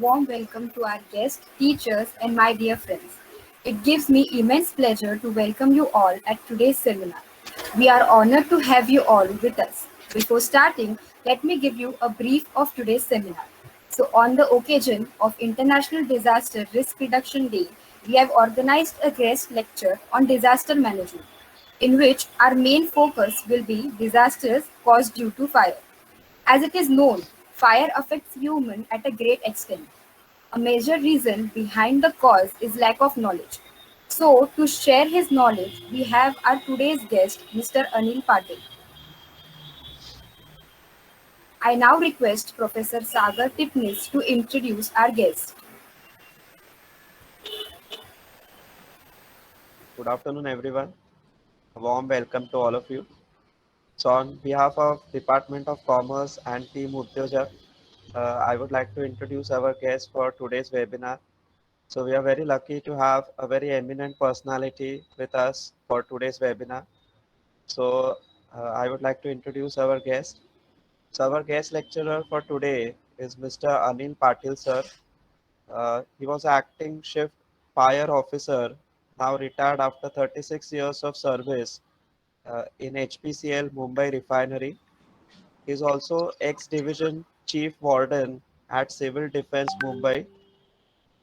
warm welcome to our guests, teachers, and my dear friends. It gives me immense pleasure to welcome you all at today's seminar. We are honored to have you all with us. Before starting, let me give you a brief of today's seminar. So, on the occasion of International Disaster Risk Reduction Day, we have organized a guest lecture on disaster management, in which our main focus will be disasters caused due to fire. As it is known, fire affects humans at a great extent. A major reason behind the cause is lack of knowledge. So, to share his knowledge, we have our today's guest, Mr. Anil Patil. I now request Professor Sagar Tipnis to introduce our guest. Good afternoon, everyone. A warm welcome to all of you. So, on behalf of Department of Commerce and Team Udyojak, I would like to introduce our guest for today's webinar. So, we are very lucky to have a very eminent personality with us for today's webinar. So, I would like to introduce our guest. So, our guest lecturer for today is Mr. Anil Patil, sir. He was acting shift fire officer, now retired after 36 years of service in HPCL Mumbai Refinery. He is also ex-division chief warden at Civil Defence Mumbai.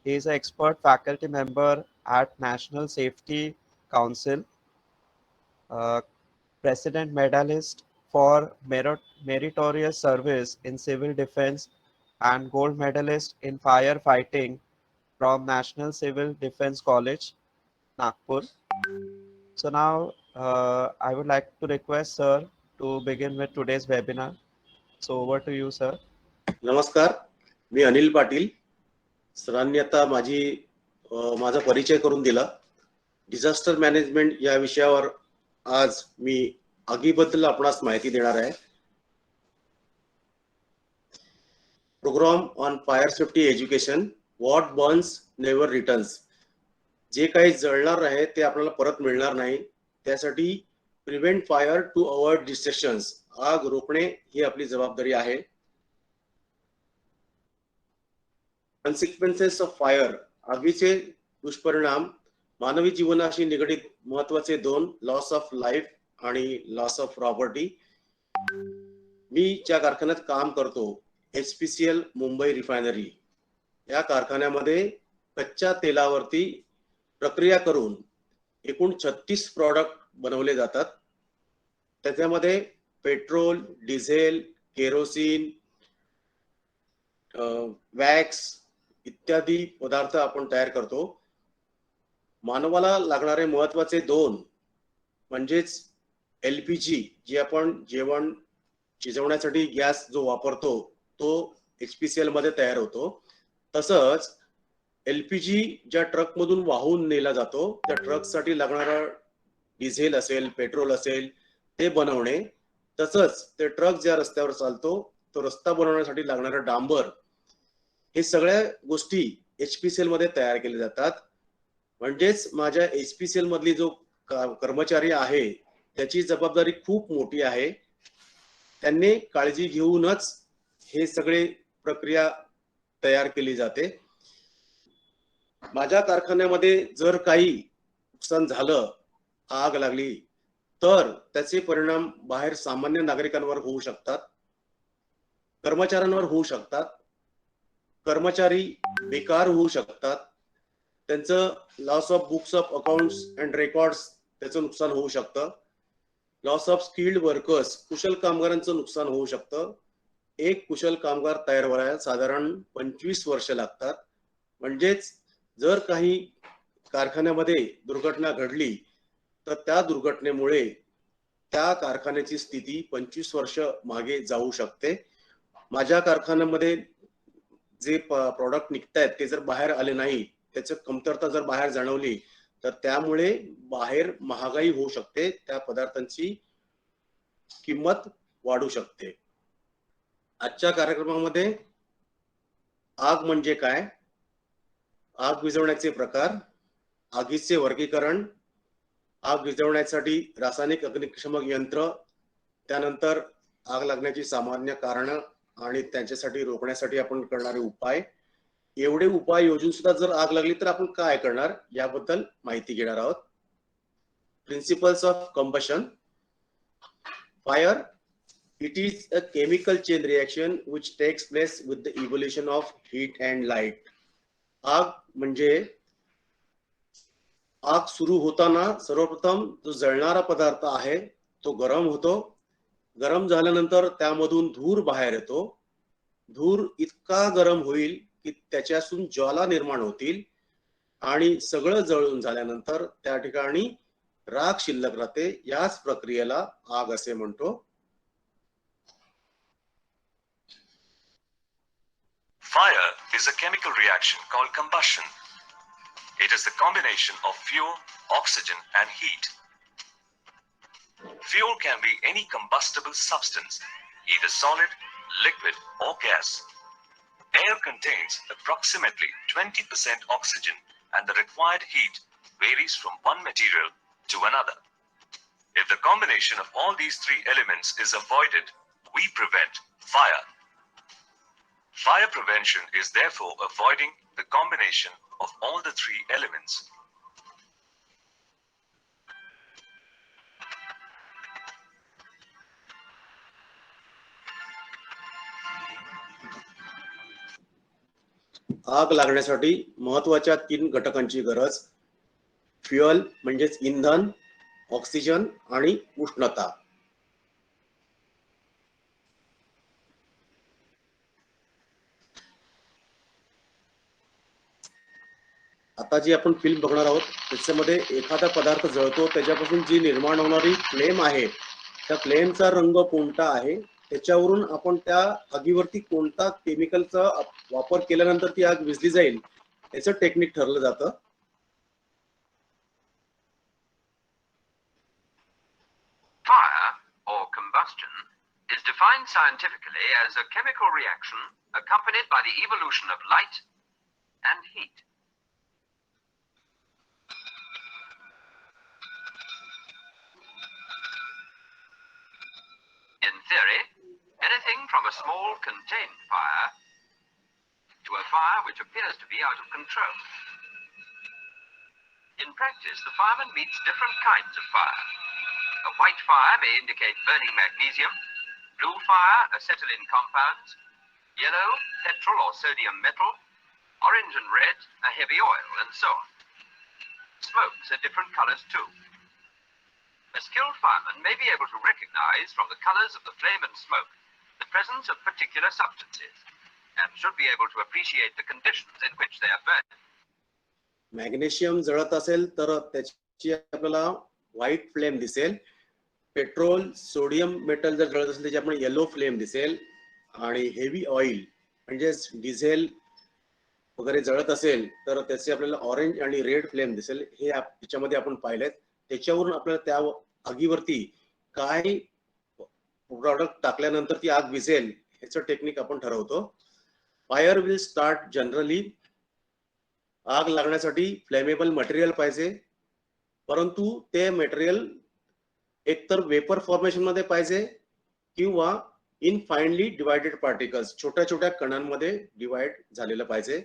He is an expert faculty member at National Safety Council, uh, president medalist for meritorious service in civil defense, and gold medalist in firefighting from National Civil Defence College, Nagpur. So now I would like to request sir to begin with today's webinar. So over to you, sir. नमस्कार, मी अनिल पाटील. सरांनी आता माझा परिचय करून दिला. Disaster management या विषयावर आज मी आगीबद्दल आपणास माहिती देणार आहे. Program on fire safety education, what burns never returns. जे काही जळणार आहे ते आपल्याला परत मिळणार नाही, त्यासाठी प्रिव्हेंट फायर टू अवॉइड डिस्ट्रक्शन्स, आग रोखणे ही आपली जबाबदारी आहे. कॉन्सिक्वेन्सेस ऑफ फायर, आगीचे दुष्परिणाम मानवी जीवनाशी निगडित महत्वाचे दोन, लॉस ऑफ लाईफ आणि लॉस ऑफ प्रॉपर्टी. मी ज्या कारखान्यात काम करतो, HPCL मुंबई रिफायनरी, या कारखान्यामध्ये कच्च्या तेलावरती प्रक्रिया करून एकूण 36 प्रॉडक्ट बनवले जातात. त्याच्यामध्ये पेट्रोल, डिझेल, केरोसिन, वॅक्स इत्यादी पदार्थ आपण तयार करतो. मानवाला लागणारे महत्वाचे दोन म्हणजेच LPG, जे आपण जेवण शिजवण्यासाठी गॅस जो वापरतो तो HPCL मध्ये तयार होतो. तसंच LPG ज्या ट्रक मधून वाहून नेला जातो, त्या ट्रक साठी लागणारा डिझेल असेल, पेट्रोल असेल, ते बनवणे. तसंच ते ट्रक ज्या रस्त्यावर चालतो तो रस्ता बनवण्यासाठी लागणारा डांबर, हे सगळ्या गोष्टी HPCL मध्ये तयार केल्या जातात. म्हणजेच माझ्या HPCL मधली जो कर्मचारी आहे त्याची जबाबदारी खूप मोठी आहे. त्यांनी काळजी घेऊनच हे सगळे प्रक्रिया तयार केली जाते. माझ्या कारखान्यामध्ये जर काही नुकसान झालं, आग लागली, तर त्याचे परिणाम बाहेर सामान्य नागरिकांवर होऊ शकतात, कर्मचाऱ्यांवर होऊ शकतात. कर्मचारी बेकार होऊ शकतात, त्यांचं loss of books of accounts and records त्याचं नुकसान होऊ शकतं. लॉस ऑफ स्किल्ड वर्कर्स, कुशल कामगारांचं नुकसान होऊ शकतं. एक कुशल कामगार तयार व्हायला साधारण 25 वर्ष लागतात. म्हणजेच जर काही कारखान्यामध्ये दुर्घटना घडली तर त्या दुर्घटनेमुळे त्या कारखान्याची स्थिती 25 वर्ष मागे जाऊ शकते. माझ्या कारखान्यामध्ये जे प्रॉडक्ट निघतायत ते जर बाहेर आले नाही, त्याची कमतरता जर बाहेर जाणवली, तर त्यामुळे बाहेर महागाई होऊ शकते, त्या पदार्थांची किंमत वाढू शकते. आजच्या कार्यक्रमामध्ये आग म्हणजे काय, आग विझवण्याचे प्रकार, आगीचे वर्गीकरण, आग विझवण्यासाठी रासायनिक अग्निशमक यंत्र, त्यानंतर आग लागण्याची सामान्य कारणं आणि त्यांच्यासाठी रोखण्यासाठी आपण करणारे उपाय, एवढे उपाय योजून सुद्धा जर आग लागली तर आपण काय करणार याबद्दल माहिती घेणार आहोत. Principles of combustion. Fire, it is a chemical chain reaction which takes place with the evolution of heat and light. आग म्हणजे आग सुरू होताना सर्वप्रथम जो जळणारा पदार्थ आहे तो गरम होतो. गरम झाल्यानंतर त्यामधून धूर बाहेर येतो. धूर इतका गरम होईल की त्याच्यापासून ज्वाला निर्माण होतील आणि सगळं जळून झाल्यानंतर त्या ठिकाणी राख शिल्लक राहते. याच प्रक्रियेला आग असे म्हणतो. Fire is a chemical reaction called combustion. It is the combination of fuel, oxygen, and heat. Fuel can be any combustible substance, either solid, liquid, or gas. Air contains approximately 20% oxygen, and the required heat varies from one material to another. If the combination of all these three elements is avoided, we prevent fire. Fire prevention is therefore avoiding the combination of all the three elements. आग लागण्यासाठी महत्वाच्या 3 घटकांची गरज. Fuel म्हणजेच इंधन, oxygen आणि उष्णता. आता जी आपण फिल्म बघणार आहोत त्याच्यामध्ये एखादा पदार्थ जळतो त्याच्यापासून जी निर्माण होणारी फ्लेम आहे त्या फ्लेमचा रंग कोणता आहे त्याच्यावरून आपण त्या आगीवरती कोणता केमिकलचा वापर केल्यानंतर ती आग विझली जाईल याचं टेक्निक ठरलं जातं. Fire, or combustion, is defined scientifically as a chemical reaction accompanied by the evolution of light and heat. In theory, anything from a small contained fire to a fire which appears to be out of control. In practice, the fireman meets different kinds of fire. A white fire may indicate burning magnesium, blue fire, acetylene compounds, yellow, petrol or sodium metal, orange and red, a heavy oil, and so on. Smokes are different colors too. A skilled fireman may be able to recognize from the colors of the flame and smoke the presence of particular substances and should be able to appreciate the conditions in which they are burning. Magnesium जळत असेल तर त्याची आपल्याला white flame दिसेल. Petrol, sodium metal जर जळत असेल त्याची आपण येलो फ्लेम दिसेल. आणि हेवी ऑइल म्हणजे डिझेल वगैरे जळत असेल तर त्याचे आपल्याला ऑरेंज आणि रेड फ्लेम दिसेल. हे याच्यामध्ये आपण पाहिलेत. त्याच्यावरून आपल्याला त्या आगीवरती काय प्रोडक्ट टाकल्यानंतर ती आग विझेल ह्याचं टेक्निक आपण ठरवतो. Fire will start generally. आग लागण्यासाठी फ्लेमेबल मटेरियल पाहिजे, परंतु ते मटेरियल एकतर वेपर फॉर्मेशन मध्ये पाहिजे किंवा इन फाइनली डिवायडेड पार्टिकल्स, छोट्या छोट्या कणांमध्ये डिवाइड झालेलं पाहिजे.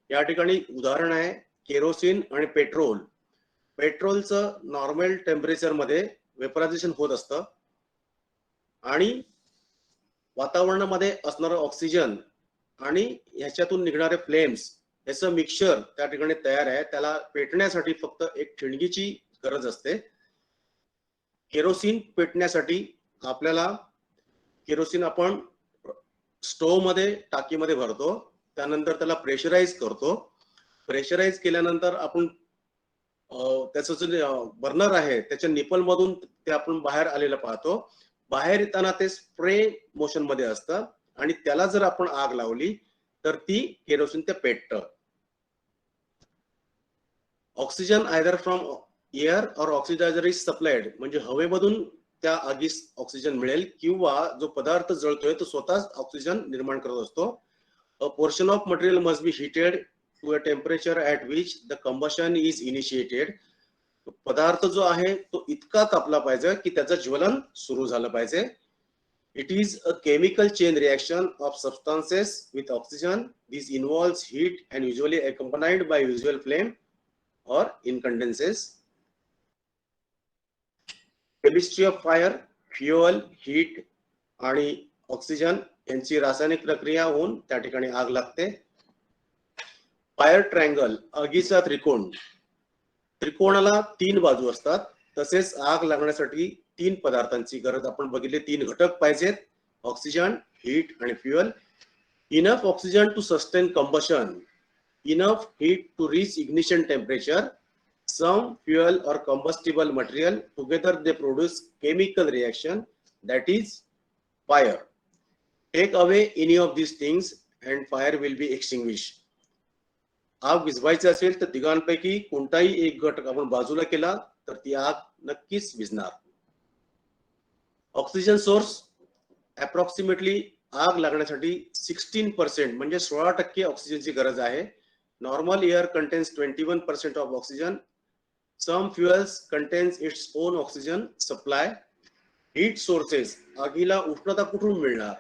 या ठिकाणी उदाहरण आहे केरोसिन आणि पेट्रोल. पेट्रोलचं नॉर्मल टेम्परेचर मध्ये वेपरायझेशन होत असतं आणि वातावरणामध्ये असणारं ऑक्सिजन आणि ह्याच्यातून निघणारे फ्लेम्स याचं मिक्सचर त्या ठिकाणी तयार आहे. त्याला पेटण्यासाठी फक्त एक ठिणगीची गरज असते. केरोसिन पेटण्यासाठी आपल्याला केरोसिन आपण स्टोव्ह मध्ये टाकीमध्ये भरतो, त्यानंतर त्याला प्रेशराईज करतो. प्रेशराईज केल्यानंतर आपण त्याचं जे बर्नर आहे त्याच्या निपल मधून ते आपण बाहेर आलेलं पाहतो. बाहेर येताना ते स्प्रे मोशन मध्ये असतं आणि त्याला जर आपण आग लावली तर ती केरोसिन ते पेटतं. ऑक्सिजन आयदर फ्रॉम एअर और ऑक्सिडायझर इज सप्लाइड, म्हणजे हवेमधून त्या आगीस ऑक्सिजन मिळेल किंवा जो पदार्थ जळतोय तो स्वतःच ऑक्सिजन निर्माण करत असतो. A portion of material must be heated to a temperature at which the combustion is initiated. पदार्थ जो आहे तो इतका तापला पाहिजे की त्याचं ज्वलन सुरू झालं पाहिजे. It is a chemical chain reaction of substances with oxygen. This involves heat and usually accompanied by visual flame or incandescence. Chemistry of fire, fuel, heat आणि ऑक्सिजन यांची रासायनिक प्रक्रिया होऊन त्या ठिकाणी आग लागते. फायर ट्रायंगल, आगीचा त्रिकोण. त्रिकोणाला 3 बाजू असतात. तसेच आग लागण्यासाठी 3 पदार्थांची गरज आपण बघितले. 3 घटक पाहिजेत, ऑक्सिजन, हीट आणि fuel. Enough oxygen to sustain combustion, enough heat to reach ignition temperature. Some fuel or combustible material together they produce chemical reaction, that is fire. Take away any of these things and fire will be extinguished. आग विझवायची असेल तर तिघांपैकी कोणताही एक घटक आपण बाजूला केला तर ती आग नक्कीच विझणार. ऑक्सिजन सोर्स, अप्रॉक्सिमेटली आग लागण्यासाठी 16% म्हणजे 16% ऑक्सिजनची गरज आहे. Normal air contains 21% of oxygen. Some fuels contains its own oxygen supply. Heat sources, आगीला उष्णता कुठून मिळणार?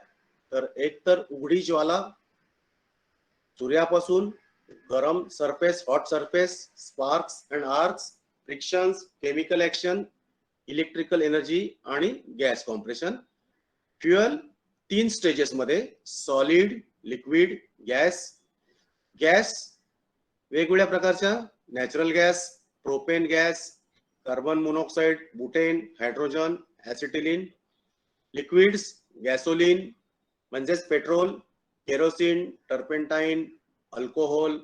तर एकतर उघडी ज्वाला, सूर्यापासून, गरम surface, hot surface, sparks and arcs, frictions, chemical action, electrical energy आणि गॅस कॉम्प्रेशन. फ्युएल 3 स्टेजेस मध्ये, सॉलिड, लिक्विड, गॅस. गॅस वेगवेगळ्या प्रकारच्या, natural gas, propane gas, carbon monoxide, butane, hydrogen, acetylene. Liquids, gasoline म्हणजेच petrol, kerosene, turpentine, alcohol,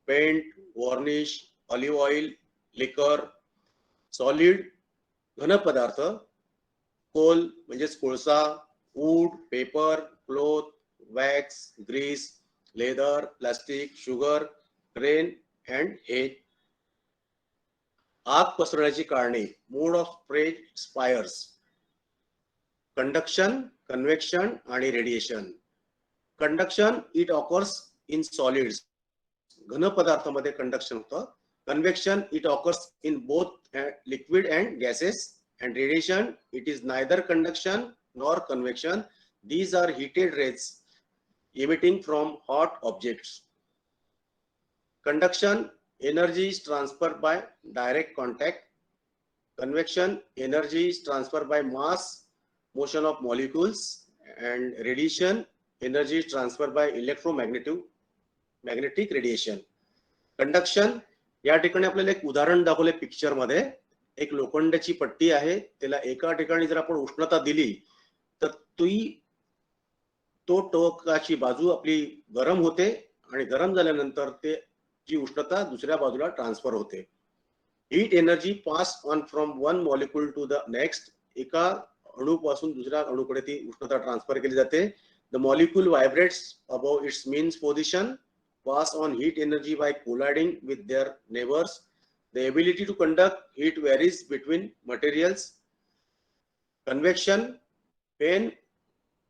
paint, varnish, olive oil, liquor. Solid, घन पदार्थ, coal म्हणजेच कोळसा, wood, paper, cloth, wax, grease, leather, plastic, sugar, grain and hay. आग पसरण्याची कारणे, mode of spread, fires, conduction, convection आणि radiation. Conduction, it occurs in solids, घन पदार्थामध्ये कंडक्शन होतं. Convection, it occurs in both liquid and gases. And radiation, it is neither conduction nor convection. These are heated rays emitting from hot objects. Conduction, energy is transferred by direct contact. Convection, energy is transferred by mass motion of molecules. And radiation, energy is transferred by magnetic radiation. Conduction, या ठिकाणी आपल्याला एक उदाहरण दाखवले picture मध्ये. एक लोखंडाची पट्टी आहे, त्याला एका ठिकाणी जर आपण उष्णता दिली तर तो टोकाची बाजू आपली गरम होते आणि गरम झाल्यानंतर ते जी उष्णता दुसऱ्या बाजूला ट्रान्सफर होते. Heat energy pass on from one molecule to the next, एका अणूपासून दुसऱ्या अणूकडे ती उष्णता ट्रान्सफर केली जाते. The molecule vibrates above its means position, pass on heat energy by colliding with their neighbours. The ability to conduct heat varies between materials. Convection, when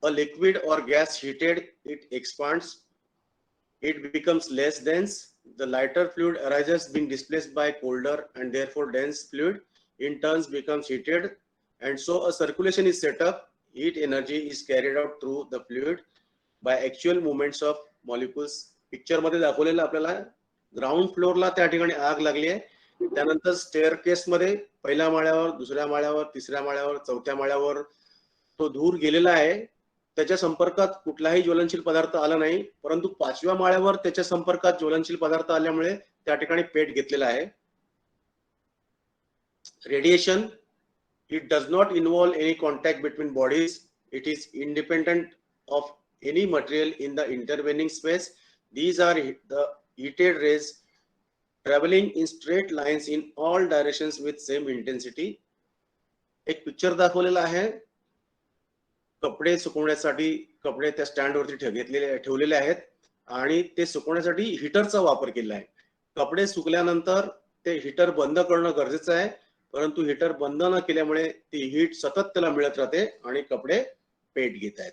a liquid or gas heated, it expands, it becomes less dense. The lighter fluid arises being displaced by colder and therefore dense fluid in turn becomes heated, and so a circulation is set up. Heat energy is carried out through the fluid by actual movements of molecules. Picture मध्ये दाखवलेलं आपल्याला ground फ्लोअरला त्या ठिकाणी आग लागली आहे. त्यानंतर स्टेअरकेस मध्ये पहिल्या माळ्यावर, दुसऱ्या माळ्यावर, तिसऱ्या माळ्यावर, चौथ्या माळ्यावर तो धूर गेलेला आहे. त्याच्या संपर्कात कुठलाही ज्वलनशील पदार्थ आला नाही, परंतु 5व्या माळ्यावर त्याच्या संपर्कात ज्वलनशील पदार्थ आल्यामुळे त्या ठिकाणी पेट घेतलेला आहे. Radiation, it does not involve any contact between bodies. It is independent of any material in the intervening space. These are the heated rays traveling in straight lines in all directions with same intensity. एक picture दाखवलेला आहे. कपडे सुकवण्यासाठी कपडे त्या stand वरती ठेवलेले आहेत आणि ते सुकवण्यासाठी हीटरचा वापर केला आहे. कपडे सुकल्यानंतर ते हीटर बंद करणं गरजेचं आहे, परंतु हीटर बंद न केल्यामुळे ती हीट सतत त्याला मिळत राहते आणि कपडे पेट घेत आहेत.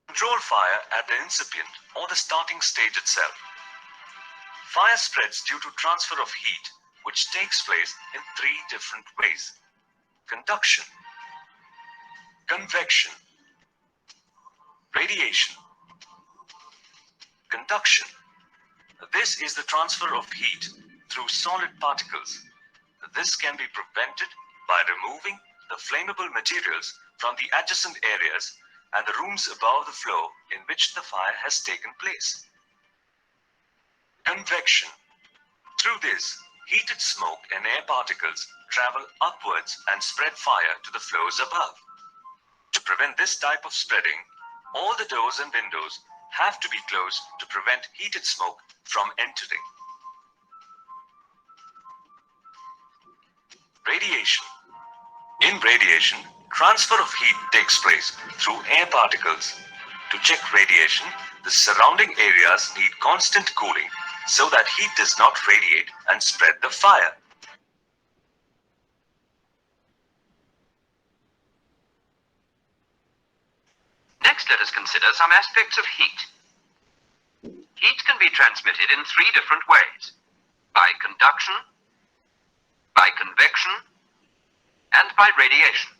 Control fire at the incipient or the starting stage itself. Fire spreads due to transfer of heat which takes place in three different ways: conduction, convection, radiation. Conduction. This is the transfer of heat through solid particles. This can be prevented by removing the flammable materials from the adjacent areas and the rooms above the floor in which the fire has taken place. Convection. Through this, heated smoke and air particles travel upwards and spread fire to the floors above. To prevent this type of spreading, all the doors and windows have to be closed to prevent heated smoke from entering. Radiation. In radiation, transfer of heat takes place through air particles. To check radiation, the surrounding areas need constant cooling so that heat does not radiate and spread the fire. Next, let us consider some aspects of heat. Heat can be transmitted in three different ways: by conduction, by convection, and by radiation.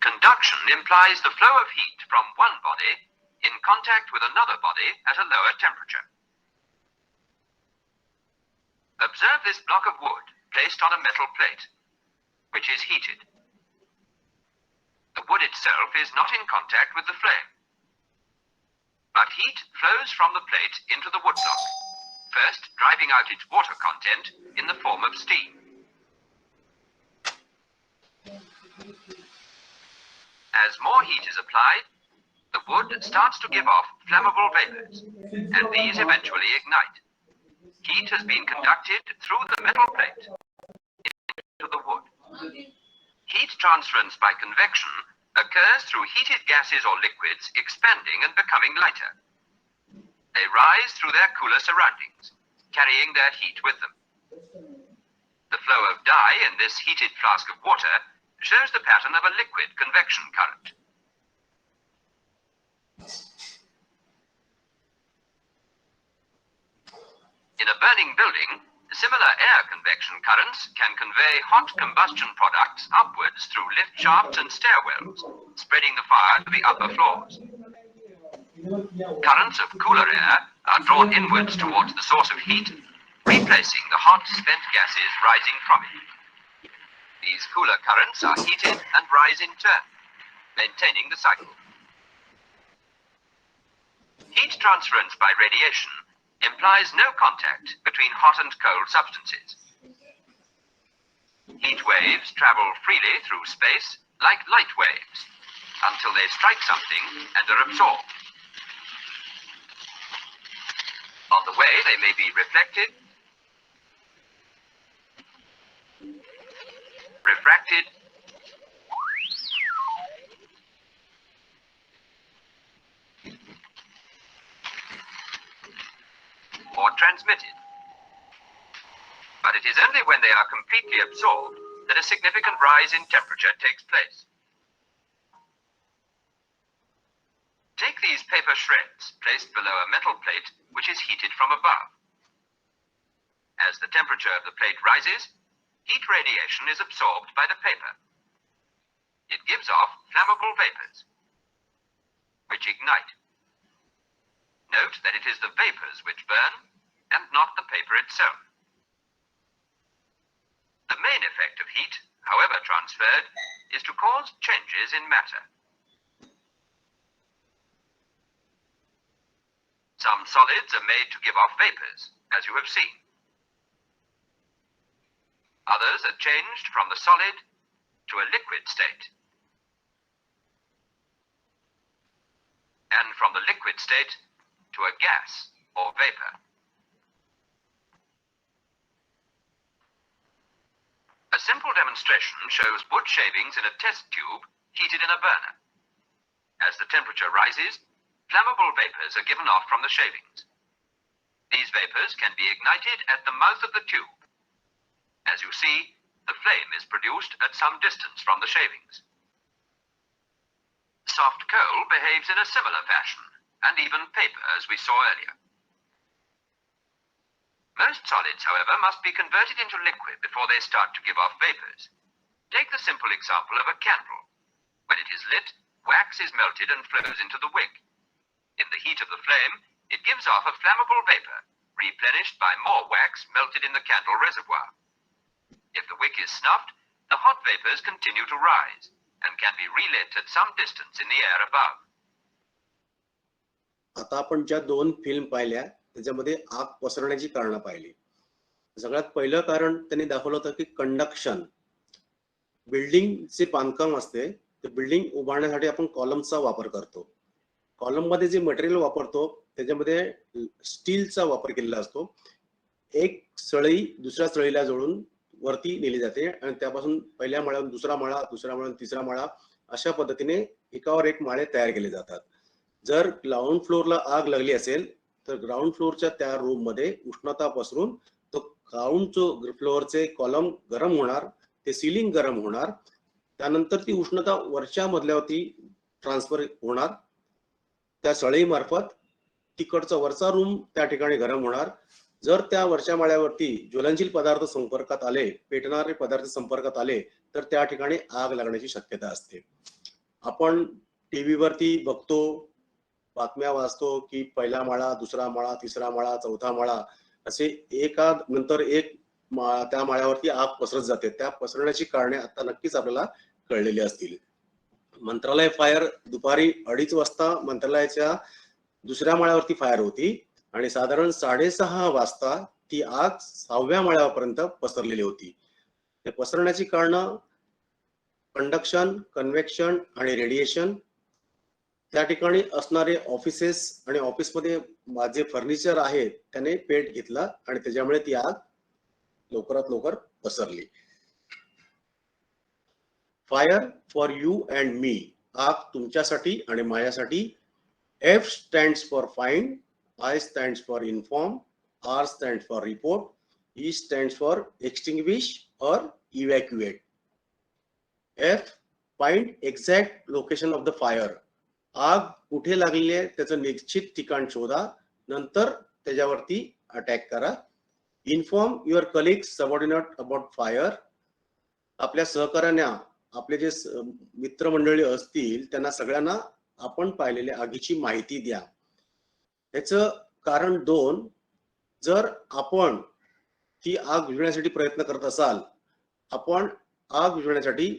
Conduction implies the flow of heat from one body in contact with another body at a lower temperature. Observe this block of wood placed on a metal plate, which is heated. The wood itself is not in contact with the flame, but heat flows from the plate into the woodblock, first driving out its water content in the form of steam. As more heat is applied, the wood starts to give off flammable vapors, and these eventually ignite. Heat has been conducted through the metal plate into the wood. Heat transference by convection occurs through heated gases or liquids expanding and becoming lighter. They rise through their cooler surroundings, carrying their heat with them. The flow of dye in this heated flask of water shows the pattern of a liquid convection current. In a burning building, similar air convection currents can convey hot combustion products upwards through lift shafts and stairwells, spreading the fire to the upper floors. Currents of cooler air are drawn inwards towards the source of heat, replacing the hot spent gases rising from it. These cooler currents are heated and rise in turn, maintaining the cycle. Heat transference by radiation implies no contact between hot and cold substances. Heat waves travel freely through space like light waves until they strike something and are absorbed. On the way, they may be reflected, refracted, or transmitted. But it is only when they are completely absorbed that a significant rise in temperature takes place. Take these paper shreds placed below a metal plate which is heated from above. As the temperature of the plate rises, heat radiation is absorbed by the paper. It gives off flammable vapors, which ignite. Note that it is the vapors which burn and not the paper itself. The main effect of heat, however transferred, is to cause changes in matter. Some solids are made to give off vapors, as you have seen. Others are changed from the solid to a liquid state, and from the liquid state to a gas or vapor. A simple demonstration shows wood shavings in a test tube heated in a burner. As the temperature rises, flammable vapors are given off from the shavings. These vapors can be ignited at the mouth of the tube. As you see, the flame is produced at some distance from the shavings. Soft coal behaves in a similar fashion, and even paper, as we saw earlier. Most solids, however, must be converted into liquid before they start to give off vapors. Take the simple example of a candle. When it is lit, wax is melted and flows into the wick. In the heat of the flame, it gives off a flammable vapor, replenished by more wax melted in the candle reservoir. If the wick is snuffed, the hot vapors continue to rise and can be relit at some distance in the air above. आता आपण ज्या दोन film पाहिल्या त्याच्यामध्ये आग पसरण्याची कारणं पाहिली. सगळ्यात पहिलं कारण त्यांनी दाखवलं होतं की कंडक्शन. बिल्डिंगचे बांधकाम असते ते बिल्डिंग उभारण्यासाठी आपण कॉलमचा वापर करतो. कॉलम मध्ये जे मटेरियल वापरतो त्याच्यामध्ये स्टीलचा वापर केलेला असतो. एक सळई दुसऱ्या सळईला जोडून वरती नेली जाते आणि त्यापासून पहिल्या माळ्यावरून दुसरा माळा, दुसऱ्या माळ्यावरून तिसरा माळा अशा पद्धतीने एकावर एक माळे तयार केले जातात. जर ग्राउंड फ्लोअरला आग लागली असेल तर ग्राउंड फ्लोअरच्या त्या रूम मध्ये उष्णता पसरून तो ग्राउंड फ्लोअरचे कॉलम गरम होणार, ते सिलिंग गरम होणार, त्यानंतर ती उष्णता वरच्या मजल्यावरती ट्रान्सफर होणार. त्या सळई मार्फत तिकडचा वरचा रूम त्या ठिकाणी गरम होणार. जर त्या वरच्या माळ्यावरती ज्वलनशील पदार्थ संपर्कात आले, पेटणारे पदार्थ संपर्कात आले तर त्या ठिकाणी आग लागण्याची शक्यता असते. आपण टीव्ही वरती बघतो, बातम्या वाचतो की पहिला माळा, दुसरा माळा, तिसरा माळा, चौथा माळा असे एका नंतर एक त्या माळ्यावरती आग पसरत जाते. त्या पसरण्याची कारणे आता नक्कीच आपल्याला कळलेली असतील. मंत्रालय फायर दुपारी 2:30 वाजता मंत्रालयाच्या दुसऱ्या माळ्यावरती फायर होती आणि साधारण 6:30 वाजता ती आग 6व्या माळ्यापर्यंत पसरलेली होती. ते पसरण्याची कारणं कंडक्शन, कन्व्हेक्शन आणि रेडिएशन. त्या ठिकाणी असणारे ऑफिसेस आणि ऑफिसमध्ये जे फर्निचर आहे त्याने पेट घेतला आणि त्याच्यामुळे ती आग लवकरात लवकर पसरली. फायर फॉर यू अँड मी. आग तुमच्यासाठी आणि माझ्यासाठी. F stands for find, I stands for inform, R stands for report, E stands for extinguish or evacuate. F, find exact location of the fire. आग कुठे लागलेली आहे त्याचं निश्चित ठिकाण शोधा, नंतर त्याच्यावरती अटॅक करा. Inform your colleagues subordinate about fire. आपल्या सहकार्यांना, आपले जे मित्रमंडळी असतील त्यांना सगळ्यांना आपण पाहिलेल्या आगीची माहिती द्या. याचं कारण 2, जर आपण ती आग विझवण्यासाठी प्रयत्न करत असाल, आपण आग विझवण्यासाठी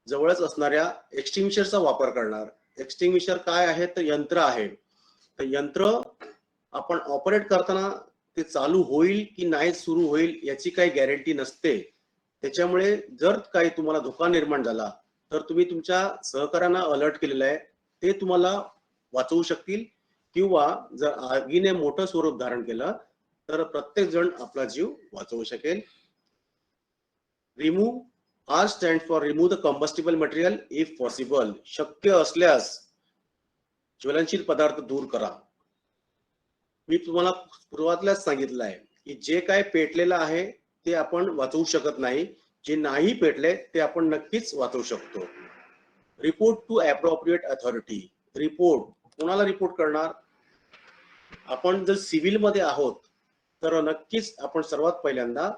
जवळच असणाऱ्या एक्सटिंग्विशरचा वापर करणार. एक्सटिंग्विशर काय आहे तर यंत्र आहे. तर यंत्र आपण ऑपरेट करताना ते चालू होईल की नाही सुरू होईल याची काही गॅरंटी नसते. त्याच्यामुळे जर काही तुम्हाला धोका निर्माण झाला तर तुम्ही तुमच्या सहकार्यांना अलर्ट केलेलं आहे, ते तुम्हाला वाचवू शकतील. किंवा जर आगीने मोठं स्वरूप धारण केलं तर प्रत्येक जण आपला जीव वाचवू शकेल. Remove. R stands for remove the combustible material if possible. शक्य असल्यास ज्वलनशील पदार्थ दूर करा. मी तुम्हाला सुरुवातीलाच सांगितलं आहे की जे काय पेटलेलं आहे ते आपण वाचवू शकत नाही, जे नाही पेटले ते आपण नक्कीच वाचवू शकतो. Report to appropriate authority. Report कोणाला रिपोर्ट करणार? आपण जर सिव्हिल मध्ये आहोत तर नक्कीच आपण सर्वात पहिल्यांदा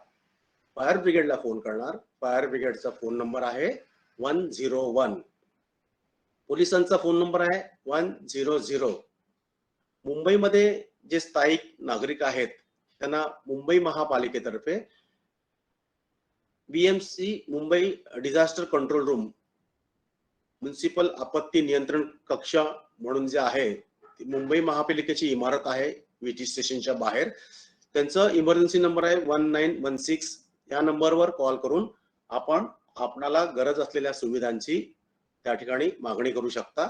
फायर ब्रिगेडला फोन करणार. फायर ब्रिगेडचा फोन नंबर आहे 101. पोलिसांचा फोन नंबर आहे 100. मुंबईमध्ये जे स्थायिक नागरिक आहेत त्यांना मुंबई महापालिकेतर्फे BMC Mumbai disaster control room, municipal आपत्ती नियंत्रण कक्ष म्हणून जे आहे, मुंबई महापालिकेची इमारत आहे VT स्टेशनच्या बाहेर. त्यांचा इमर्जन्सी नंबर आहे 1916. या नंबरवर कॉल करून आपण आपणाला गरज असलेल्या सुविधांची त्या ठिकाणी मागणी करू शकता.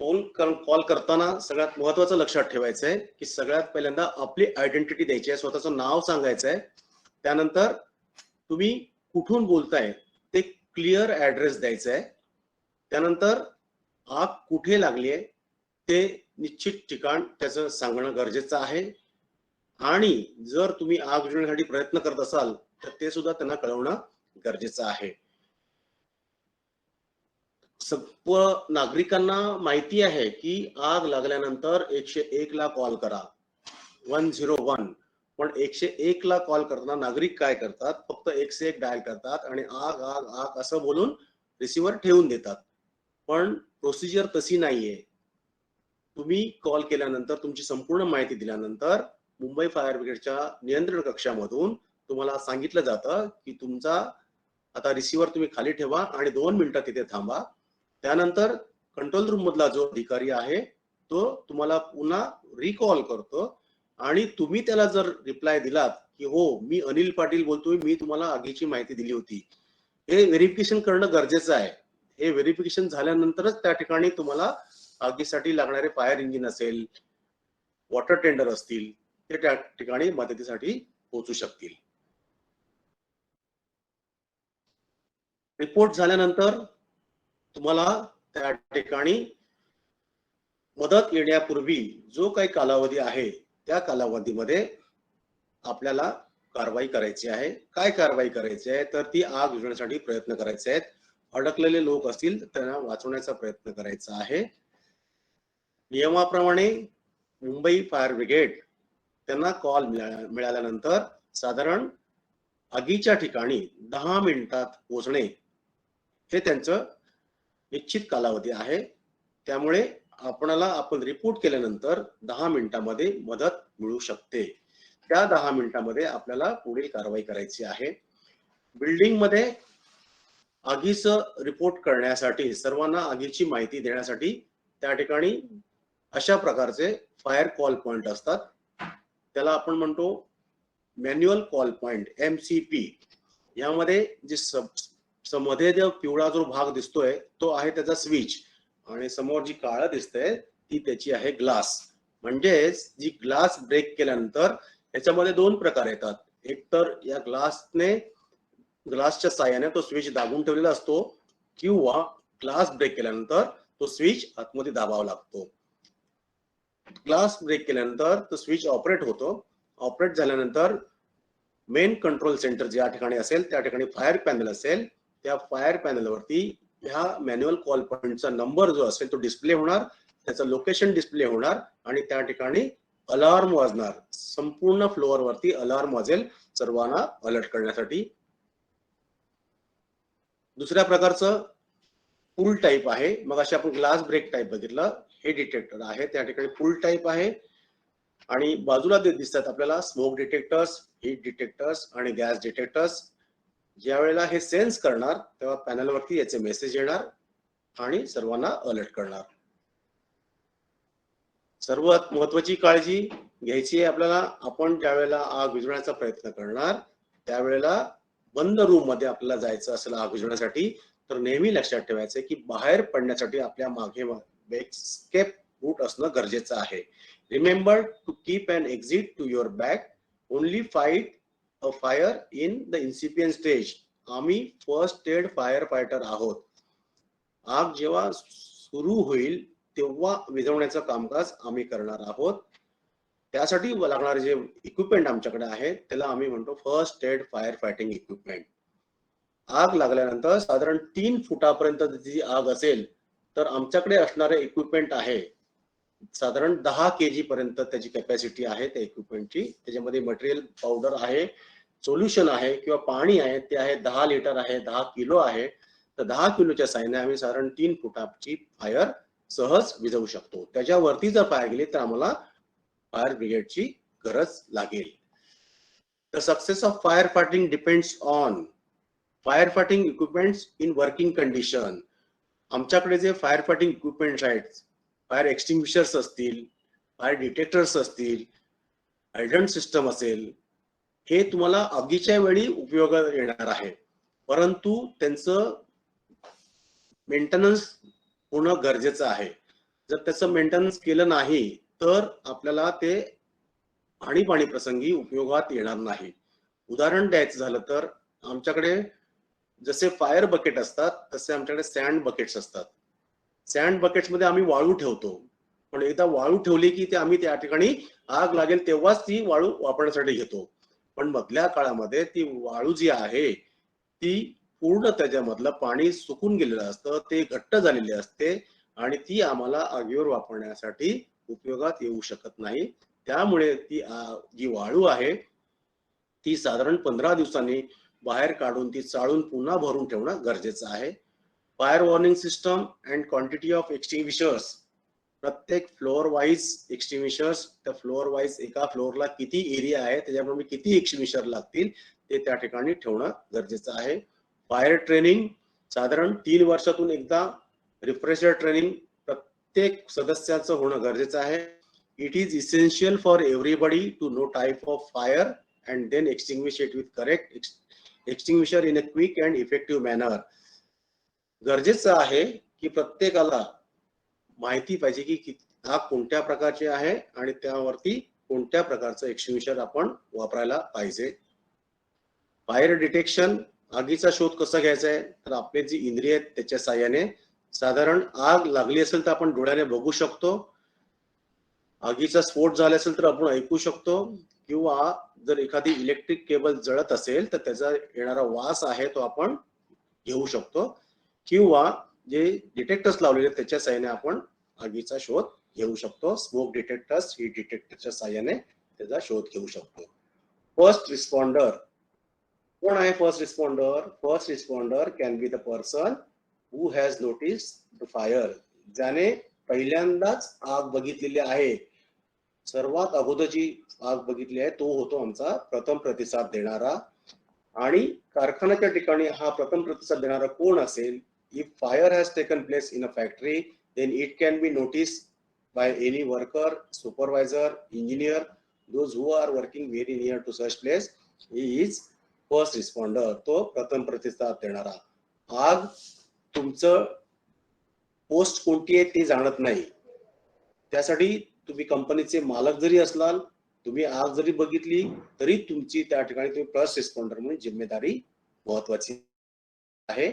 कॉल करताना सगळ्यात महत्वाचं लक्षात ठेवायचं आहे की सगळ्यात पहिल्यांदा आपली आयडेंटिटी द्यायची आहे, स्वतःचं नाव सांगायचं आहे. त्यानंतर तुम्ही कुठून बोलताय ते क्लिअर ऍड्रेस द्यायचा आहे. त्यानंतर आग कुठे लागली आहे ते निश्चित ठिकाण त्याचं सांगणं गरजेचं आहे. आणि जर तुम्ही आग विझवण्यासाठी प्रयत्न करत असाल तर ते सुद्धा त्यांना कळवणं गरजेचं आहे. सर्व नागरिकांना माहिती आहे की आग लागल्यानंतर 101 ला कॉल करा. 101, पण 101 ला कॉल करताना नागरिक काय करतात, फक्त 101 डायल करतात आणि आग आग आग असं बोलून रिसिव्हर ठेवून देतात. पण प्रोसिजर तशी नाहीये. तुम्ही कॉल केल्यानंतर तुमची संपूर्ण माहिती दिल्यानंतर मुंबई फायर ब्रिगेडच्या नियंत्रण कक्षामधून तुम्हाला सांगितलं जातं की तुमचा आता रिसिव्हर तुम्ही खाली ठेवा आणि 2 मिनिटं तिथे थांबा. त्यानंतर कंट्रोल रूम मधला जो अधिकारी आहे तो तुम्हाला पुन्हा रिकॉल करतो आणि तुम्ही त्याला जर रिप्लाय दिलात की हो मी अनिल पाटील बोलतोय, मी तुम्हाला आगीची माहिती दिली होती, हे व्हेरिफिकेशन करणं गरजेचं आहे. हे व्हेरिफिकेशन झाल्यानंतरच त्या ठिकाणी तुम्हाला आगीसाठी लागणारे फायर इंजिन असेल, वॉटर टेंडर असतील, ते त्या ठिकाणी मदतीसाठी पोहोचू शकतील. रिपोर्ट झाल्यानंतर तुम्हाला त्या ठिकाणी मदत येण्यापूर्वी जो काही कालावधी आहे त्या कालावधीमध्ये आपल्याला कारवाई करायची आहे. काय कारवाई करायची आहे तर ती आग विझवण्यासाठी प्रयत्न करायचे आहेत. अडकलेले लोक असतील त्यांना वाचवण्याचा प्रयत्न करायचा आहे. नियमाप्रमाणे मुंबई फायर ब्रिगेड त्यांना कॉल मिळाल्यानंतर साधारण आगीच्या ठिकाणी 10 मिनिटात पोहोचणे हे त्यांचं निश्चित कालावधी आहे. त्यामुळे आपण रिपोर्ट केल्यानंतर 10 मिनिटांमध्ये मदत मिळू शकते. त्या 10 मिनिटांमध्ये आपल्याला पुढील कारवाई करायची आहे. बिल्डिंग मध्ये आगीचं रिपोर्ट करण्यासाठी, सर्वांना आगीची माहिती देण्यासाठी त्या ठिकाणी अशा प्रकारचे फायर कॉल पॉइंट असतात. त्याला आपण म्हणतो मॅन्युअल कॉल पॉइंट, MCP. यामध्ये जे मध्ये जो पिवळा जो भाग दिसतोय तो आहे त्याचा स्विच आणि समोर जी काळं दिसतंय ती त्याची आहे ग्लास. म्हणजेच जी ग्लास ब्रेक केल्यानंतर याच्यामध्ये 2 प्रकार येतात. एक तर या ग्लासच्या साह्याने तो स्विच दाबून ठेवलेला असतो किंवा ग्लास ब्रेक केल्यानंतर तो स्विच आतमध्ये दाबावा लागतो. ग्लास ब्रेक केल्यानंतर तो स्विच ऑपरेट होतो. ऑपरेट झाल्यानंतर मेन कंट्रोल सेंटर ज्या ठिकाणी असेल त्या ठिकाणी फायर पॅनल असेल. त्या फायर पॅनलवरती ह्या मॅन्युअल कॉल पॉइंटचा नंबर जो असेल तो डिस्प्ले होणार, त्याचं लोकेशन डिस्प्ले होणार आणि त्या ठिकाणी अलार्म वाजणार. संपूर्ण फ्लोअरवरती अलार्म वाजेल सर्वांना अलर्ट करण्यासाठी. दुसऱ्या प्रकारचं पुल टाईप आहे. मग अशा आपण ग्लास ब्रेक टाईप बघितलं, हे डिटेक्टर आहे. त्या ठिकाणी पुल टाईप आहे आणि बाजूला ते दिसतात आपल्याला स्मोक डिटेक्टर्स, हीट डिटेक्टर्स आणि गॅस डिटेक्टर्स. ज्या वेळेला हे सेन्स करणार तेव्हा पॅनलवरती याचे मेसेज येणार आणि सर्वांना अलर्ट करणार. सर्वात महत्वाची काळजी घ्यायची आहे आपल्याला. आपण ज्या वेळेला आग विझवण्याचा प्रयत्न करणार त्यावेळेला बंद रूम मध्ये आपल्याला जायचं असेल आग विझवण्यासाठी तर नेहमी लक्षात ठेवायचं की बाहेर पडण्यासाठी आपल्या मागे एस्केप रूट असणं गरजेचं आहे. Remember to keep an exit to your back. Only fight a fire in the incipient stage. आम्ही फर्स्ट एड फायर फायटर आहोत. आग जेव्हा सुरू होईल तेव्हा विझवण्याचं कामकाज आम्ही करणार आहोत. त्यासाठी लागणारे जे इक्विपमेंट आमच्याकडे आहे त्याला आम्ही म्हणतो first aid fire fighting equipment. आग लागल्यानंतर साधारण 3 फुटापर्यंत जी आग असेल तर आमच्याकडे असणारे इक्विपमेंट आहे साधारण 10 kg पर्यंत त्याची कॅपॅसिटी आहे त्या इक्विपमेंटची. त्याच्यामध्ये मटेरियल पावडर आहे, सोल्युशन आहे किंवा पाणी आहे, ते आहे 10 लिटर आहे, 10 किलो आहे. तर 10 किलोच्या साह्याने आम्ही साधारण 3 फुटाची फायर सहज विझवू शकतो. त्याच्यावरती जर फायर गेली तर आम्हाला फायर ब्रिगेडची गरज लागेल. The success of fire fighting depends on fire fighting equipments in working condition. आमच्याकडे जे फायर फायटिंग इक्विपमेंट्स आहेत, फायर एक्सटिंग्विशर्स असतील, फायर डिटेक्टर्स असतील, हायड्रंट सिस्टम असेल, हे तुम्हाला आगीच्या वेळी उपयोगात येणार आहे. परंतु त्यांचं मेंटेनन्स होणं गरजेचं आहे. जर त्याचं मेंटेनन्स केलं नाही तर आपल्याला ते आणीबाणी प्रसंगी उपयोगात येणार नाही. उदाहरण द्यायचं झालं तर आमच्याकडे जसे फायर बकेट असतात तसे आमच्याकडे सँड बकेट्स असतात. सँड बकेट्स मध्ये आम्ही वाळू ठेवतो, पण एकदा वाळू ठेवली की ते आम्ही त्या ठिकाणी आग लागेल तेव्हाच ती वाळू वापरण्यासाठी घेतो. पण मधल्या काळामध्ये ती वाळू जी आहे ती पूर्ण त्याच्यामधलं पाणी सुकून गेलेलं असतं, ते घट्ट झालेले असते आणि ती आम्हाला आगीवर वापरण्यासाठी उपयोगात येऊ शकत नाही. त्यामुळे ती जी वाळू आहे ती साधारण 15 दिवसांनी बाहेर काढून ती चाळून पुन्हा भरून ठेवणं गरजेचं आहे. Fire warning system and quantity of extinguishers, प्रत्येक फ्लोअर वाईज एक्सटिंग्विशर्स, त्या फ्लोअर वाईज एका फ्लोअरला किती एरिया आहे त्याच्याप्रमाणे किती एक्सटिंग्विशर लागतील ते त्या ठिकाणी ठेवणं गरजेचं आहे. फायर ट्रेनिंग साधारण 3 वर्षातून एकदा रिफ्रेशर ट्रेनिंग प्रत्येक सदस्याचं होणं गरजेचं आहे. It is essential for everybody to know type of fire and then extinguish it with correct extinguisher in a quick and effective manner. गरजेचं आहे की प्रत्येकाला माहिती पाहिजे की आग कोणत्या प्रकारची आहे आणि त्यावरती कोणत्या प्रकारचं एक्सटिंग्विशर आपण वापरायला पाहिजे. फायर डिटेक्शन, आगीचा शोध कसा घ्यायचा आहे तर आपले जी इंद्रिय आहेत त्याच्या साहाय्याने साधारण आग लागली असेल तर आपण डोळ्याने बघू शकतो, आगीचा स्फोट झाला असेल तर आपण ऐकू शकतो, किंवा जर एखादी इलेक्ट्रिक केबल जळत असेल तर त्याचा येणारा वास आहे तो आपण घेऊ शकतो, किंवा जे डिटेक्टर्स लावलेले त्याच्या साहाय्याने आपण आगीचा शोध घेऊ शकतो. स्मोक डिटेक्टर्स, हीट डिटेक्टरच्या साहाय्याने त्याचा शोध घेऊ शकतो. फर्स्ट रिस्पॉन्डर कोण आहे? First responder, first responder can be the person who has notice the fire, ज्याने पहिल्यांदाच आग बघितलेली आहे, सर्वात अगोदरची आग बघितली आहे, तो होतो आमचा प्रथम प्रतिसाद देणारा. आणि कारखान्याच्या ठिकाणी हा प्रथम प्रतिसाद देणारा कोण असेल? If fire has taken place in a factory then it can be notice by any worker, supervisor, engineer, those who are working very near to such place. He is first responder, तो प्रथम प्रतिसाद देणारा. आग तुमचं post कोणती आहे ते जाणत नाही, त्यासाठी तुम्ही कंपनीचे मालक जरी असलाल, तुम्ही आग जरी बघितली तरी तुमची त्या ठिकाणी तुम्ही फर्स्ट रिस्पॉन्डर म्हणून जिम्मेदारी महत्वाची आहे.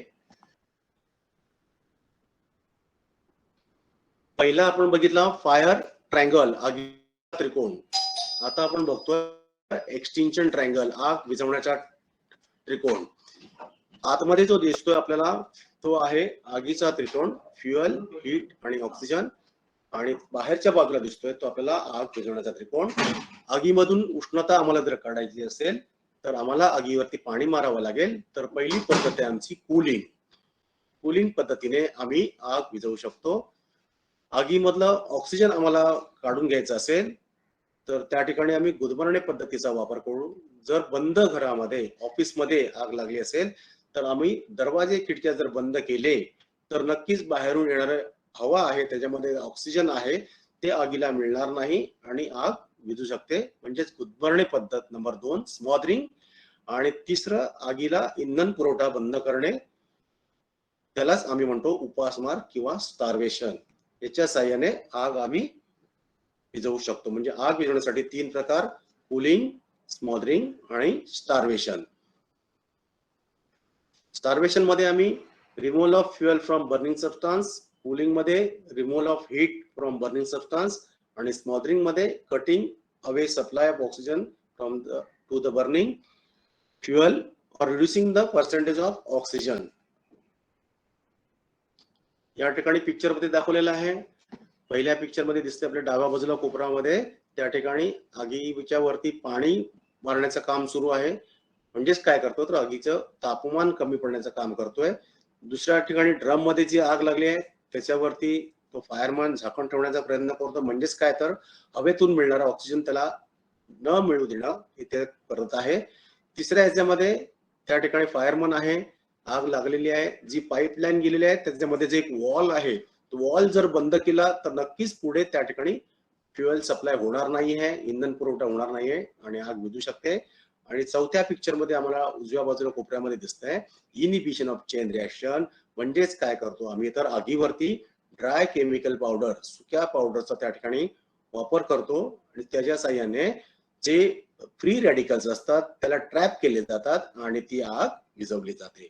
पहिला आपण बघितला फायर ट्रायंगल, आगीचा त्रिकोण. आता आपण बघतोय एक्सटिंक्शन ट्रायंगल, आग विझवण्याचा त्रिकोण. आतमध्ये जो दिसतोय आपल्याला तो आहे आगीचा त्रिकोण, फ्युएल, हीट आणि ऑक्सिजन. आणि बाहेरच्या बाजूला दिसतोय तो आपल्याला आग विझवण्याचा त्रिकोण. आगीमधून उष्णता आम्हाला जर काढायची असेल तर आम्हाला आगीवरती पाणी मारावं लागेल. तर पहिली पद्धत आहे आमची कूलिंग. कूलिंग पद्धतीने आम्ही आग विझवू शकतो. आगीमधलं ऑक्सिजन आम्हाला काढून घ्यायचं असेल तर त्या ठिकाणी आम्ही गुदमरणे पद्धतीचा वापर करू. जर बंद घरामध्ये, ऑफिसमध्ये आग लागली असेल तर आम्ही दरवाजे खिडक्या जर बंद केले तर नक्कीच बाहेरून येणारे हवा आहे त्याच्यामध्ये ऑक्सिजन आहे ते आगीला मिळणार नाही आणि आग विझू शकते. म्हणजेच गुदमरणे पद्धत नंबर 2, स्मॉदरिंग. आणि तिसरं आगीला इंधन पुरवठा बंद करणे, त्यालाच आम्ही म्हणतो उपासमार किंवा स्टार्वेशन. याच्या साहाय्याने आग आम्ही विझवू शकतो. म्हणजे आग विझवण्यासाठी 3 प्रकार: कूलिंग, स्मॉदरिंग आणि स्टार्वेशन. स्टार्वेशन मध्ये आम्ही removal of fuel from burning substance, cooling मध्ये removal of heat from burning substance आणि स्मॉदरिंग मध्ये cutting away supply of oxygen from to the burning fuel और reducing the percentage of oxygen. या ठिकाणी picture मध्ये दाखवलेलं आहे. पहिल्या पिक्चर मध्ये दिसते आपल्या डाव्या बाजूला कोपऱ्यामध्ये, त्या ठिकाणी आगीच्या वरती पाणी मारण्याचं काम सुरू आहे. म्हणजेच काय करतो तर आगीचं तापमान कमी पडण्याचं काम करतोय. दुसऱ्या ठिकाणी ड्रम मध्ये जी आग लागली आहे त्याच्यावरती तो फायरमॅन झाकण ठेवण्याचा प्रयत्न करतो. म्हणजेच काय तर हवेतून मिळणारा ऑक्सिजन त्याला न मिळू देणं इथे करत आहे. तिसऱ्या ह्याच्यामध्ये त्या ठिकाणी फायरमन आहे, आग लागलेली आहे, जी पाईपलाईन गेलेली आहे त्याच्यामध्ये जे एक वॉल आहे तो वॉल जर बंद केला तर नक्कीच पुढे त्या ठिकाणी फ्युएल सप्लाय होणार नाही आहे, इंधन पुरवठा होणार नाही आहे आणि आग विझू शकते. आणि चौथ्या पिक्चर मध्ये आम्हाला उजव्या बाजूला कोपऱ्यामध्ये दिसतंय इनिबिशन ऑफ चेन रिएक्शन. म्हणजेच काय करतो आम्ही तर आगीवरती ड्राय केमिकल पावडर, सुक्या पावडरचा त्या ठिकाणी वापर करतो आणि त्याच्या साहाय्याने जे फ्री रॅडिकल्स असतात त्याला ट्रॅप केले जातात आणि ती आग विझवली जाते.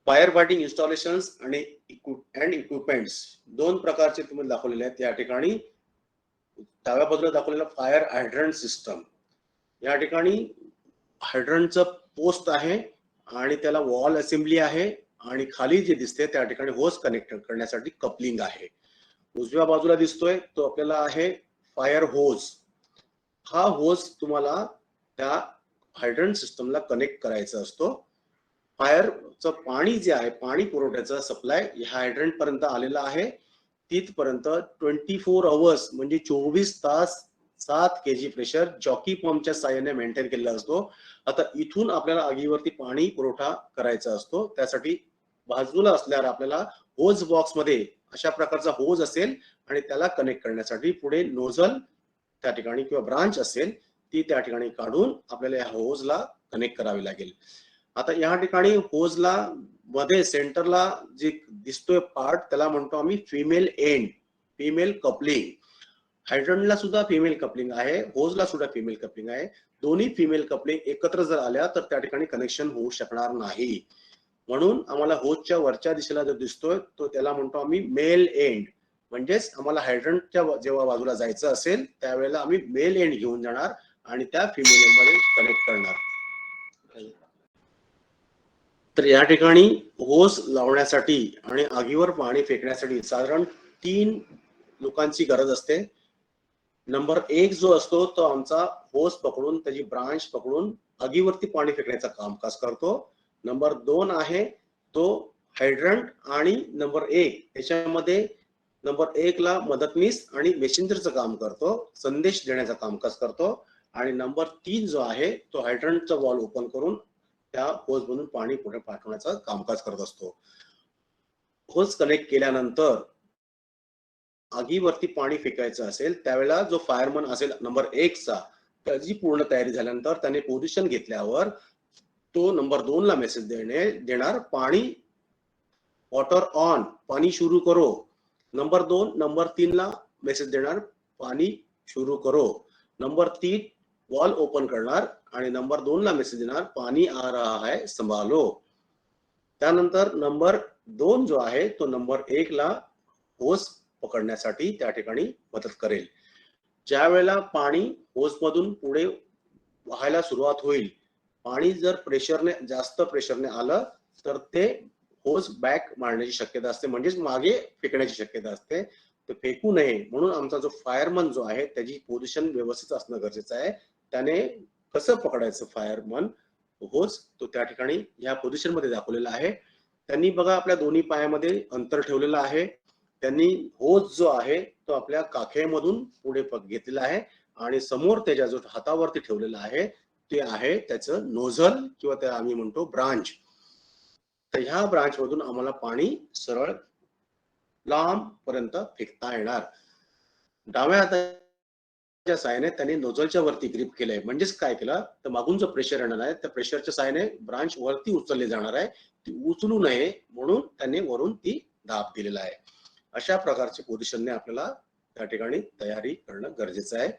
फायर फायटिंग इन्स्टॉलेशन्स आणि इक्विपमेंट्स 2 प्रकारचे तुम्ही दाखवलेले आहेत. या ठिकाणी डाव्या बाजूला दाखवलेला फायर हायड्रंट सिस्टम, या ठिकाणी हायड्रंटचं पोस्ट आहे आणि त्याला वॉल असेंब्ली आहे आणि खाली जे दिसते त्या ठिकाणी होस कनेक्ट करण्यासाठी कपलिंग आहे. उजव्या बाजूला दिसतोय तो आपल्याला आहे फायर होज. हा होज तुम्हाला त्या हायड्रंट सिस्टमला कनेक्ट करायचा असतो. फायरचं पाणी जे आहे, पाणी पुरवठ्याचा सप्लाय ह्या हायड्रंट पर्यंत आलेला आहे. तिथपर्यंत 24 अवर्स म्हणजे 24 तास 7 kg प्रेशर जॉकी पंपच्या साहाय्याने मेंटेन केलेला असतो. आता इथून आपल्याला आगीवरती पाणी पुरवठा करायचा असतो. त्यासाठी बाजूला असल्यावर आपल्याला होज बॉक्स मध्ये अशा प्रकारचा होज असेल आणि त्याला कनेक्ट करण्यासाठी पुढे नोझल त्या ठिकाणी किंवा ब्रांच असेल ती त्या ठिकाणी काढून आपल्याला या होजला कनेक्ट करावी लागेल. आता या ठिकाणी होजला मध्ये सेंटरला जे दिसतोय पार्ट त्याला म्हणतो आम्ही फिमेल एंड, फिमेल कपलिंग. हायड्रंटला सुद्धा फिमेल कपलिंग आहे, होजला सुद्धा फिमेल कपलिंग आहे. दोन्ही फिमेल कपलिंग एकत्र जर आल्या तर त्या ठिकाणी कनेक्शन होऊ शकणार नाही. म्हणून आम्हाला होजच्या वरच्या दिशेला जो दिसतोय तो त्याला म्हणतो आम्ही मेल एंड. म्हणजेच आम्हाला हायड्रंटच्या जेव्हा बाजूला जायचं असेल त्यावेळेला आम्ही मेल एंड घेऊन जाणार आणि त्या फिमेल एंड मध्ये कनेक्ट करणार. तर या ठिकाणी होज लावण्यासाठी आणि आगीवर पाणी फेकण्यासाठी साधारण 3 लोकांची गरज असते. नंबर 1 जो असतो तो आमचा होज पकडून त्याची ब्रांच पकडून आगीवरती पाणी फेकण्याचं कामकाज करतो. नंबर 2 आहे तो हायड्रंट आणि नंबर 1 त्याच्यामध्ये नंबर 1 ला मदतनीस आणि मेसेंजरचं काम करतो, संदेश देण्याचं कामकाज करतो. आणि नंबर 3 जो आहे तो हायड्रंटचा वॉल ओपन करून त्या होज मधून पाणी पुढे पाठवण्याचं कामकाज करत असतो. होज कनेक्ट केल्यानंतर आगीवरती पाणी फेकायचं असेल त्यावेळेला जो फायरमन असेल नंबर 1 चा त्याची पूर्ण तयारी झाल्यानंतर त्याने पोझिशन घेतल्यावर तो नंबर 2 ला मेसेज देणार पाणी वॉटर ऑन, पाणी सुरू करो. नंबर 2 नंबर 3 ला मेसेज देणार पाणी सुरू करो. नंबर 3 वॉल ओपन करणार आणि नंबर 2 ला मेसेज देणार पाणी आ रहा है संभालो. त्यानंतर नंबर 2 जो आहे तो नंबर 1 ला होज पकडण्यासाठी त्या ठिकाणी मदत करेल. ज्या वेळेला पाणी होज मधून पुढे वाहायला सुरुवात होईल, पाणी जर प्रेशरने जास्त प्रेशरने आलं तर ते होज बॅक मारण्याची शक्यता असते, म्हणजेच मागे फेकण्याची शक्यता असते. ते फेकू नये म्हणून आमचा जो फायरमन जो आहे त्याची पोझिशन व्यवस्थित असणं गरजेचं आहे. त्याने कसं पकडायचं फायरमन होज तो त्या ठिकाणी या पोझिशन मध्ये दाखवलेला आहे. त्यांनी बघा आपल्या दोन्ही पायामध्ये अंतर ठेवलेलं आहे. त्यांनी होज जो आहे तो आपल्या काखेमधून पुढे घेतलेला आहे आणि समोर त्याच्या जो हातावरती ठेवलेला आहे ते आहे त्याचं नोझल किंवा त्याला आम्ही म्हणतो ब्रांच. तर ह्या ब्रांच मधून आम्हाला पाणी सरळ लांब पर्यंत फेकता येणार. डाव्या हाताच्या साहाय्याने त्याने नोझलच्या वरती ग्रिप केलंय, म्हणजेच काय केलं तर मागून जो प्रेशर येणार आहे त्या प्रेशरच्या साहाय्याने ब्रांच वरती उचलली जाणार आहे, ती उचलू नये म्हणून त्याने वरून ती दाब दिलेला आहे. अशा प्रकारच्या पोझिशनने आपल्याला त्या ठिकाणी तयारी करणं गरजेचं आहे.